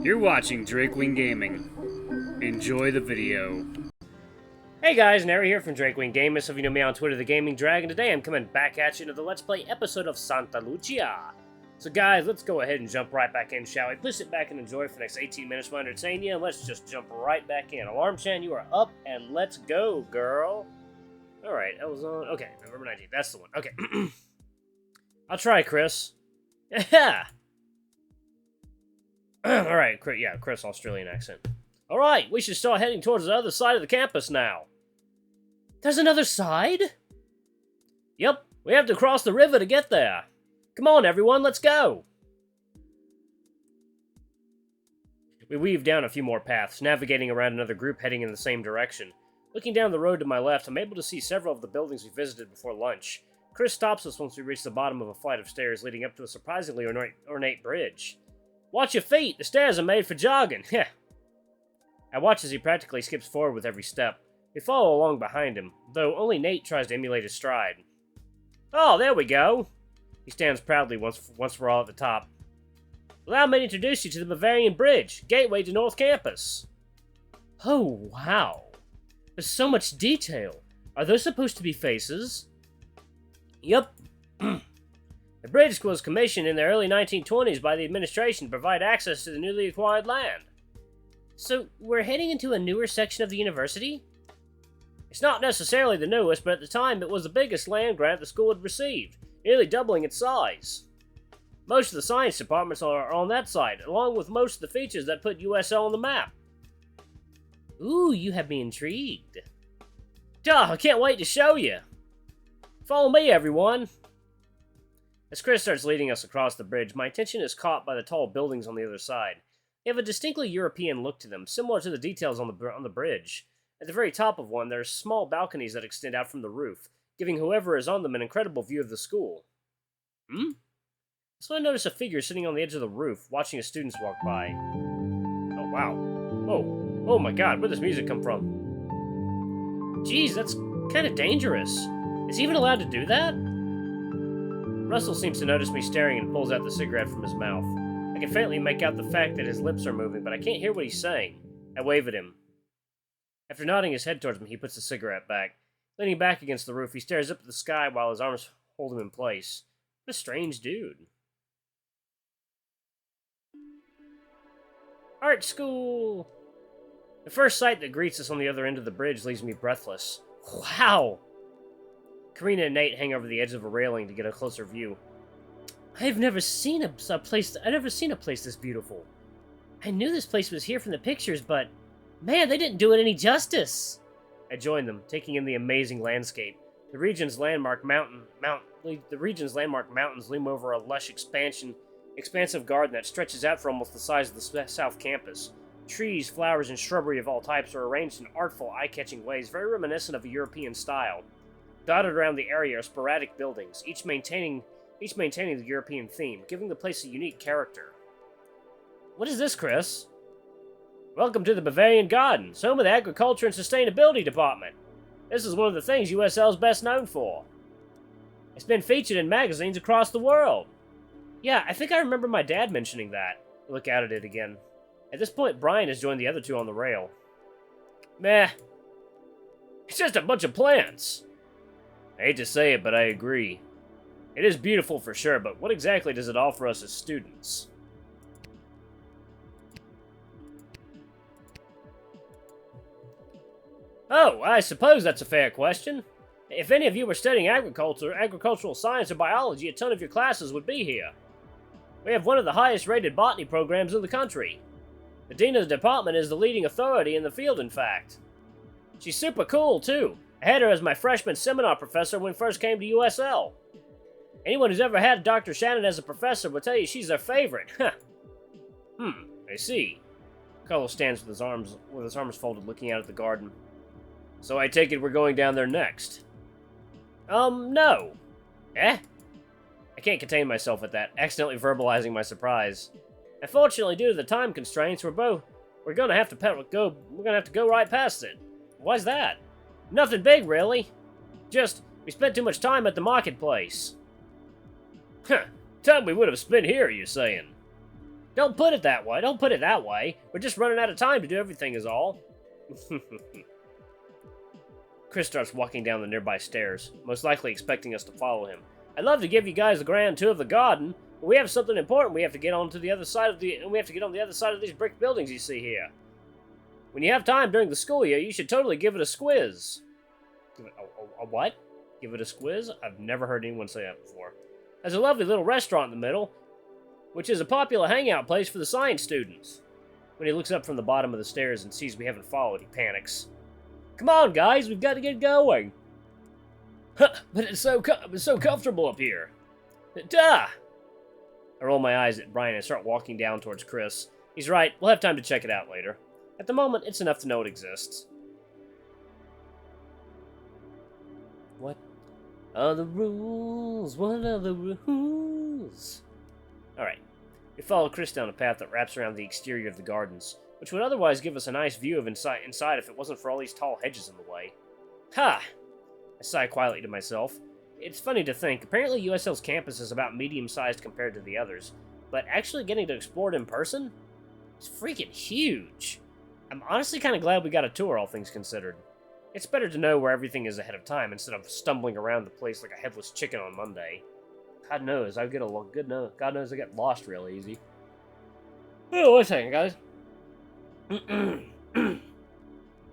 You're watching Drakewing Gaming. Enjoy the video. Hey guys, Nary here from Drakewing Gaming. Some of you know me on Twitter, the Gaming Dragon. Today I'm coming back at you into the Let's Play episode of Santa Lucia. So guys, let's go ahead and jump right back in, shall we? Please sit back and enjoy for the next 18 minutes while I entertain you, and let's just jump right back in. Alarm Chan, you are up, and let's go, girl. Alright, that was on... Okay, November 19th. That's the one. Okay. I'll try, Chris. Yeah! Alright, yeah, Chris, Australian accent. Alright, we should start heading towards the other side of the campus now. There's another side? Yep, we have to cross the river to get there. Come on, everyone, let's go! We weave down a few more paths, navigating around another group heading in the same direction. Looking down the road to my left, I'm able to see several of the buildings we visited before lunch. Chris stops us once we reach the bottom of a flight of stairs leading up to a surprisingly ornate bridge. Watch your feet! The stairs are made for jogging! Heh! I watch as he practically skips forward with every step. We follow along behind him, though only Nate tries to emulate his stride. Oh, there we go! He stands proudly once we're all at the top. Allow me to introduce you to the Bavarian Bridge, gateway to North Campus. Oh, wow. There's so much detail. Are those supposed to be faces? Yup. The bridge was commissioned in the early 1920s by the administration to provide access to the newly acquired land. So, we're heading into a newer section of the university? It's not necessarily the newest, but at the time it was the biggest land grant the school had received, nearly doubling its size. Most of the science departments are on that side, along with most of the features that put USL on the map. Ooh, you have me intrigued. Duh, I can't wait to show you. Follow me, everyone. As Chris starts leading us across the bridge, my attention is caught by the tall buildings on the other side. They have a distinctly European look to them, similar to the details on the bridge. At the very top of one, there are small balconies that extend out from the roof, giving whoever is on them an incredible view of the school. So I notice a figure sitting on the edge of the roof, watching as students walk by. Oh, wow. Oh my god, where'd this music come from? Geez, that's kind of dangerous. Is he even allowed to do that? Russell seems to notice me staring and pulls out the cigarette from his mouth. I can faintly make out the fact that his lips are moving, but I can't hear what he's saying. I wave at him. After nodding his head towards me, he puts the cigarette back. Leaning back against the roof, he stares up at the sky while his arms hold him in place. What a strange dude. Art school! The first sight that greets us on the other end of the bridge leaves me breathless. Wow! Karina and Nate hang over the edge of a railing to get a closer view. I've never seen a place this beautiful. I knew this place was here from the pictures, but man, they didn't do it any justice. I join them, taking in the amazing landscape. The region's landmark mountains loom over a lush expansive garden that stretches out for almost the size of the South Campus. Trees, flowers, and shrubbery of all types are arranged in artful, eye-catching ways, very reminiscent of a European style. Dotted around the area are sporadic buildings, each maintaining the European theme, giving the place a unique character. What is this, Chris? Welcome to the Bavarian Gardens, home of the Agriculture and Sustainability Department. This is one of the things USL is best known for. It's been featured in magazines across the world. Yeah, I think I remember my dad mentioning that. I look out at it again. At this point, Brian has joined the other two on the rail. Meh. It's just a bunch of plants. I hate to say it, but I agree. It is beautiful for sure, but what exactly does it offer us as students? Oh, I suppose that's a fair question. If any of you were studying agricultural science, or biology, a ton of your classes would be here. We have one of the highest-rated botany programs in the country. The dean of the department is the leading authority in the field, in fact. She's super cool, too. I had her as my freshman seminar professor when we first came to USL. Anyone who's ever had Dr. Shannon as a professor will tell you she's their favorite. I see. Carlos stands with his arms folded, looking out at the garden. So I take it we're going down there next. No. Eh? I can't contain myself at that, accidentally verbalizing my surprise. Unfortunately, due to the time constraints, we're gonna have to go right past it. Why's that? Nothing big, really. Just, we spent too much time at the marketplace. Time we would have spent here, you're saying? Don't put it that way. Don't put it that way. We're just running out of time to do everything is all. Chris starts walking down the nearby stairs, most likely expecting us to follow him. I'd love to give you guys a grand tour of the garden, but we have something important we have to get on to the other side of these brick buildings you see here. When you have time during the school year, you should totally give it a squiz. Give it a what? Give it a squiz? I've never heard anyone say that before. There's a lovely little restaurant in the middle, which is a popular hangout place for the science students. When he looks up from the bottom of the stairs and sees we haven't followed, he panics. Come on, guys, we've got to get going. Huh, but it's so comfortable up here. Duh! I roll my eyes at Brian and start walking down towards Chris. He's right, we'll have time to check it out later. At the moment, it's enough to know it exists. What are the rules? What are the rules? Alright, we follow Chris down a path that wraps around the exterior of the gardens, which would otherwise give us a nice view of inside if it wasn't for all these tall hedges in the way. Ha! I sigh quietly to myself. It's funny to think, apparently USL's campus is about medium-sized compared to the others, but actually getting to explore it in person? It's freaking huge! I'm honestly kind of glad we got a tour, all things considered. It's better to know where everything is ahead of time instead of stumbling around the place like a headless chicken on Monday. God knows, God knows I get lost real easy. Oh, wait a second, guys.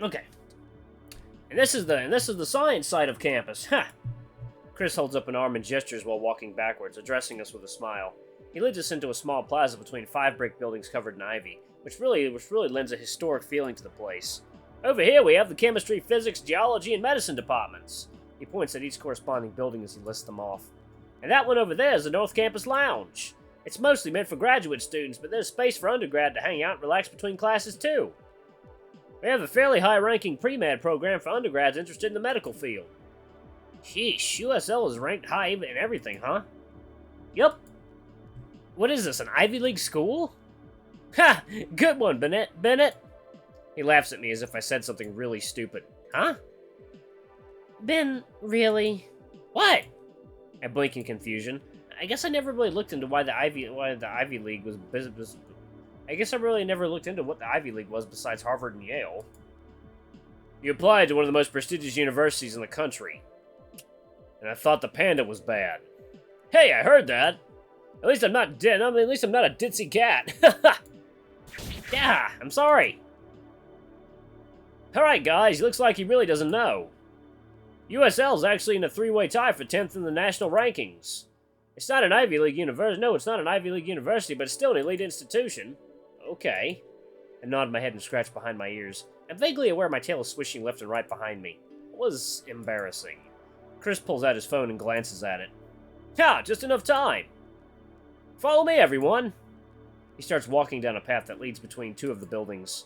Okay. And this is the science side of campus. Ha! Chris holds up an arm and gestures while walking backwards, addressing us with a smile. He leads us into a small plaza between 5 brick buildings covered in ivy, which really lends a historic feeling to the place. Over here we have the chemistry, physics, geology, and medicine departments. He points at each corresponding building as he lists them off. And that one over there is the North Campus Lounge. It's mostly meant for graduate students, but there's space for undergrad to hang out and relax between classes too. We have a fairly high-ranking pre-med program for undergrads interested in the medical field. Sheesh, USL is ranked high in everything, huh? Yup. What is this, an Ivy League school? Ha! Good one, Bennett. He laughs at me as if I said something really stupid. Huh? Ben, really? What? I blink in confusion. I guess I never really looked into why the Ivy League was business. I guess I really never looked into what the Ivy League was besides Harvard and Yale. You applied to one of the most prestigious universities in the country. And I thought the panda was bad. Hey, I heard that. At least I'm not dead. At least I'm not a ditzy cat. Yeah, I'm sorry. Alright, guys, looks like he really doesn't know. USL's actually in a 3-way tie for 10th in the national rankings. It's not an Ivy League university. No, it's not an Ivy League university, but it's still an elite institution. Okay. I nod my head and scratch behind my ears. I'm vaguely aware my tail is swishing left and right behind me. It was embarrassing. Chris pulls out his phone and glances at it. Ha! Just enough time! Follow me, everyone! He starts walking down a path that leads between 2 of the buildings.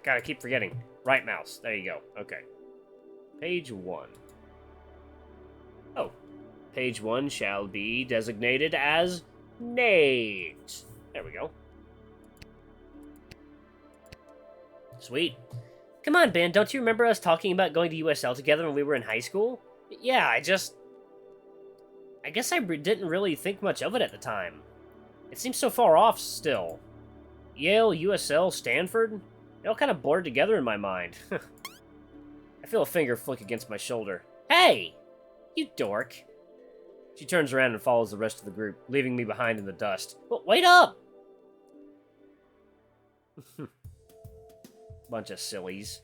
Gotta keep forgetting. Right mouse. There you go. Okay. Page 1. Oh. Page 1 shall be designated as Nate. There we go. Sweet. Come on, Ben, don't you remember us talking about going to USL together when we were in high school? Yeah, I guess I didn't really think much of it at the time. It seems so far off still. Yale, USL, Stanford? They all kind of blurred together in my mind. I feel a finger flick against my shoulder. Hey! You dork. She turns around and follows the rest of the group, leaving me behind in the dust. Well, wait up! Bunch of sillies.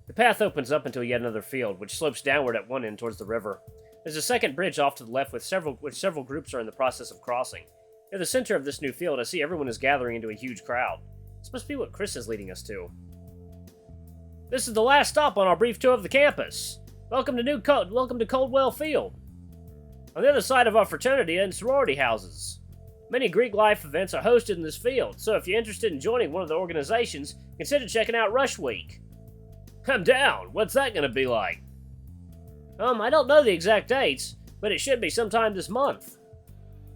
The path opens up into yet another field, which slopes downward at one end towards the river. There's a second bridge off to the left which several groups are in the process of crossing. Near the center of this new field, I see everyone is gathering into a huge crowd. This must be what Chris is leading us to. This is the last stop on our brief tour of the campus. Welcome to Coldwell Field. On the other side of our fraternity and sorority houses. Many Greek life events are hosted in this field, so if you're interested in joining one of the organizations, consider checking out Rush Week. I'm down. What's that gonna be like? I don't know the exact dates, but it should be sometime this month.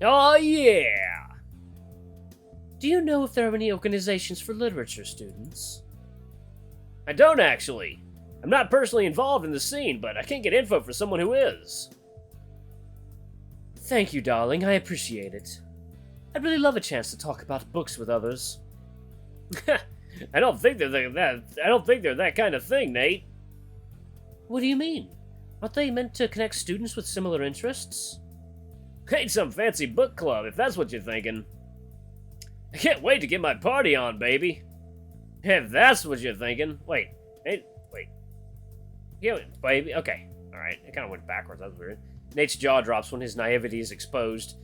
Oh yeah! Do you know if there are any organizations for literature students? I don't actually. I'm not personally involved in the scene, but I can't get info for someone who is. Thank you, darling. I appreciate it. I'd really love a chance to talk about books with others. I don't think they're that kind of thing, Nate. What do you mean? Aren't they meant to connect students with similar interests? Ain't some fancy book club, if that's what you're thinking. I can't wait to get my party on, baby. If that's what you're thinking. Wait. Yeah, baby. Okay. Alright, it kind of went backwards. That was weird. Nate's jaw drops when his naivety is exposed.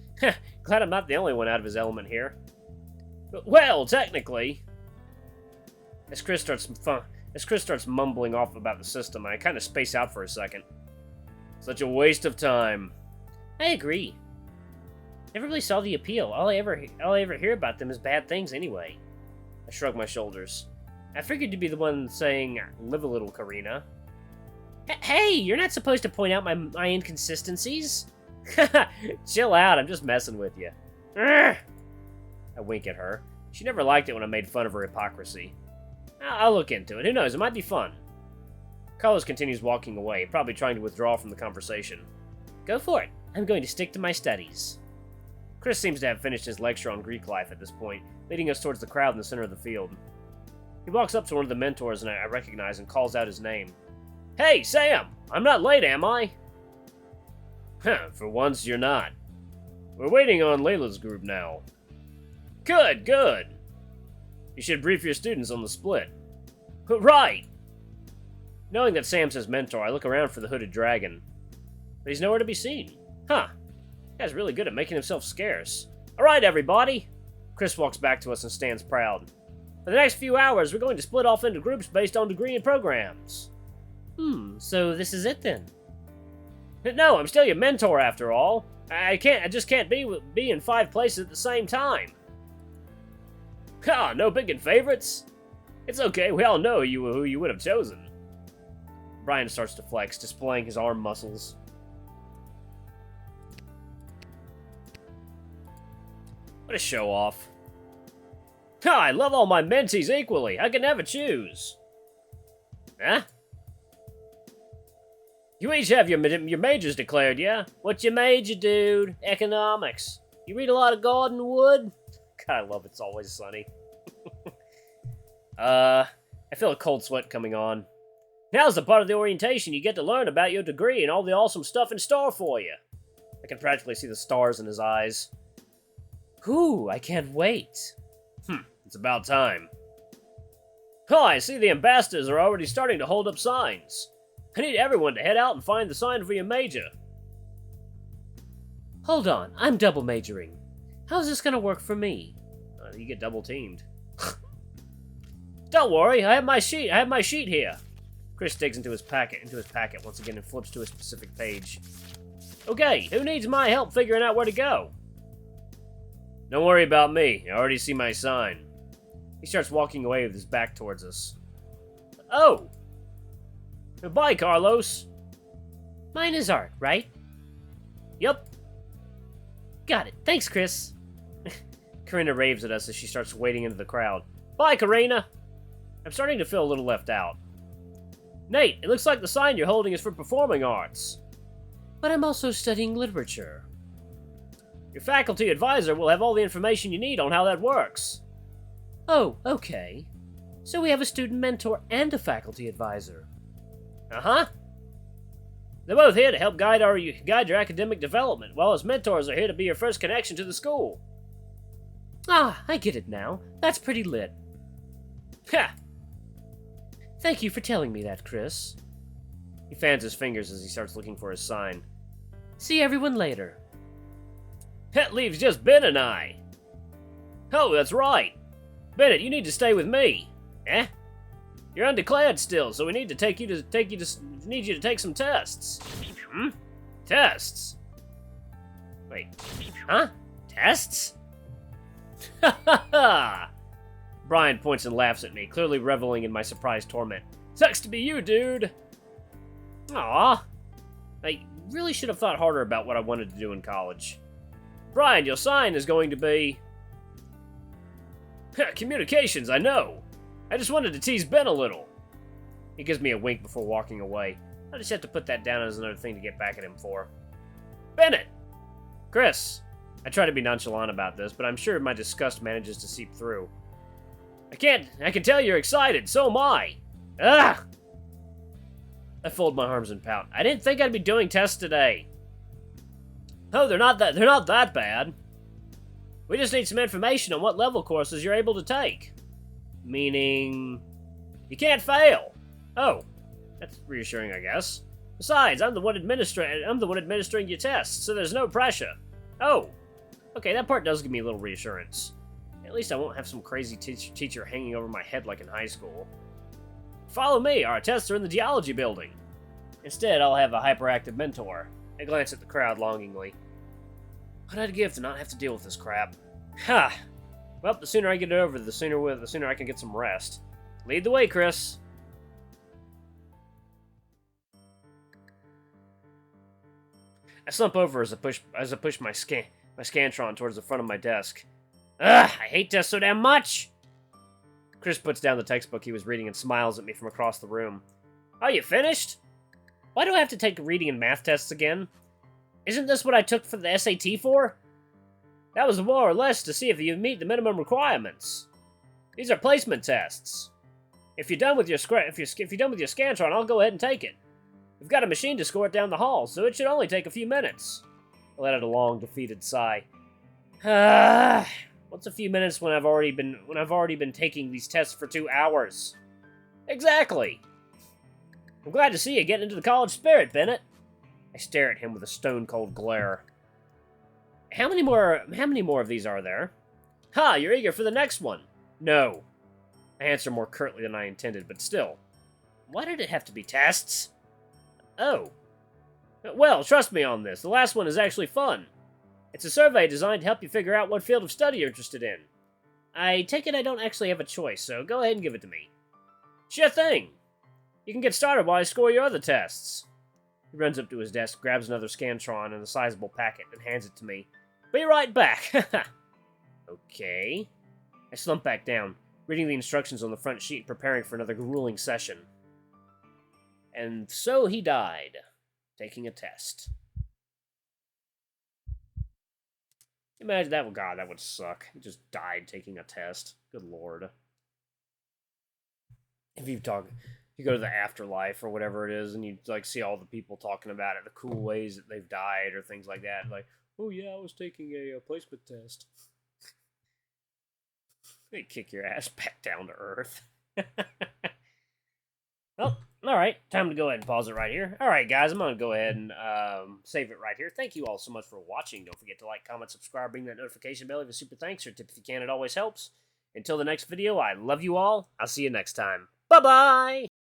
Glad I'm not the only one out of his element here. Well, technically. As Chris starts mumbling off about the system, I kind of space out for a second. Such a waste of time. I agree. Never really saw the appeal. All I ever hear about them is bad things anyway. I shrug my shoulders. I figured you'd be the one saying, live a little, Karina. Hey, you're not supposed to point out my inconsistencies. Chill out, I'm just messing with you. I wink at her. She never liked it when I made fun of her hypocrisy. I'll look into it. Who knows? It might be fun. Carlos continues walking away, probably trying to withdraw from the conversation. Go for it. I'm going to stick to my studies. Chris seems to have finished his lecture on Greek life at this point, leading us towards the crowd in the center of the field. He walks up to one of the mentors and I recognize and calls out his name. Hey, Sam! I'm not late, am I? For once, you're not. We're waiting on Layla's group now. Good. You should brief your students on the split. Right! Knowing that Sam's his mentor, I look around for the hooded dragon. But he's nowhere to be seen. Huh. This guy's really good at making himself scarce. Alright, everybody! Chris walks back to us and stands proud. For the next few hours, we're going to split off into groups based on degree and programs. So this is it then? No, I'm still your mentor after all. I just can't be in 5 places at the same time. No picking favorites? It's okay, we all know who you would have chosen. Brian starts to flex, displaying his arm muscles. What a show-off. I love all my mentees equally. I can never choose. Huh? You each have your majors declared, yeah? What's your major, dude? Economics. You read a lot of Gordon Wood? God, I love It's Always Sunny. I feel a cold sweat coming on. Now's the part of the orientation you get to learn about your degree and all the awesome stuff in store for you. I can practically see the stars in his eyes. Whew, I can't wait. It's about time. I see the ambassadors are already starting to hold up signs. I need everyone to head out and find the sign for your major. Hold on, I'm double majoring. How's this gonna work for me? You get double teamed. Don't worry, I have my sheet here. Chris digs into his packet once again and flips to a specific page. Okay, who needs my help figuring out where to go? Don't worry about me. I already see my sign. He starts walking away with his back towards us. Oh! Goodbye, Carlos. Mine is art, right? Yup. Got it. Thanks, Chris. Karina raves at us as she starts wading into the crowd. Bye, Karina. I'm starting to feel a little left out. Nate, it looks like the sign you're holding is for performing arts. But I'm also studying literature. Your faculty advisor will have all the information you need on how that works. Oh, okay. So we have a student mentor and a faculty advisor. Uh-huh. They're both here to help guide your academic development, while as mentors are here to be your first connection to the school. Ah, I get it now. That's pretty lit. Ha! Thank you for telling me that, Chris. He fans his fingers as he starts looking for his sign. See everyone later. That leaves just Ben and I. Oh, that's right. Bennett, you need to stay with me. Eh? You're undeclared still, so we need to take you to take some tests. Tests? Wait. Huh? Tests? Ha ha ha! Brian points and laughs at me, clearly reveling in my surprise torment. Sucks to be you, dude! Aw. I really should have thought harder about what I wanted to do in college. Brian, your sign is going to be... Communications, I know. I just wanted to tease Ben a little. He gives me a wink before walking away. I just have to put that down as another thing to get back at him for. Bennett! Chris! I try to be nonchalant about this, but I'm sure my disgust manages to seep through. I can tell you're excited, so am I! Ugh! I fold my arms and pout. I didn't think I'd be doing tests today. Oh, they're not that bad. We just need some information on what level courses you're able to take. Meaning, you can't fail. Oh, that's reassuring, I guess. Besides, I'm the one administering your tests, so there's no pressure. Oh, okay, that part does give me a little reassurance. At least I won't have some crazy teacher hanging over my head like in high school. Follow me, our tests are in the geology building. Instead, I'll have a hyperactive mentor. I glance at the crowd longingly. What I'd give to not have to deal with this crap. Ha! Well, the sooner I get it over, the sooner I can get some rest. Lead the way, Chris. I slump over as I push my Scantron towards the front of my desk. Ugh, I hate tests so damn much! Chris puts down the textbook he was reading and smiles at me from across the room. Are you finished? Why do I have to take reading and math tests again? Isn't this what I took for the SAT for? That was more or less to see if you meet the minimum requirements. These are placement tests. If you're done with your Scantron, I'll go ahead and take it. We've got a machine to score it down the hall, so it should only take a few minutes. I let out a long, defeated sigh. What's a few minutes when I've already been taking these tests for 2 hours? Exactly. I'm glad to see you getting into the college spirit, Bennett. I stare at him with a stone-cold glare. How many more of these are there? Ha, you're eager for the next one. No. I answer more curtly than I intended, but still. Why did it have to be tests? Oh. Well, trust me on this. The last one is actually fun. It's a survey designed to help you figure out what field of study you're interested in. I take it I don't actually have a choice, so go ahead and give it to me. Sure thing. You can get started while I score your other tests. He runs up to his desk, grabs another Scantron and a sizable packet, and hands it to me. Be right back. Okay. I slump back down, reading the instructions on the front sheet, preparing for another grueling session. And so he died, taking a test. Imagine that. God, that would suck. He just died taking a test. Good lord. If you go to the afterlife or whatever it is, and you like see all the people talking about it, the cool ways that they've died or things like that. Like, oh yeah, I was taking a placement test. They kick your ass back down to earth. Well, alright, time to go ahead and pause it right here. Alright guys, I'm going to go ahead and save it right here. Thank you all so much for watching. Don't forget to like, comment, subscribe, ring that notification bell, leave a super thanks or tip if you can, it always helps. Until the next video, I love you all. I'll see you next time. Bye-bye!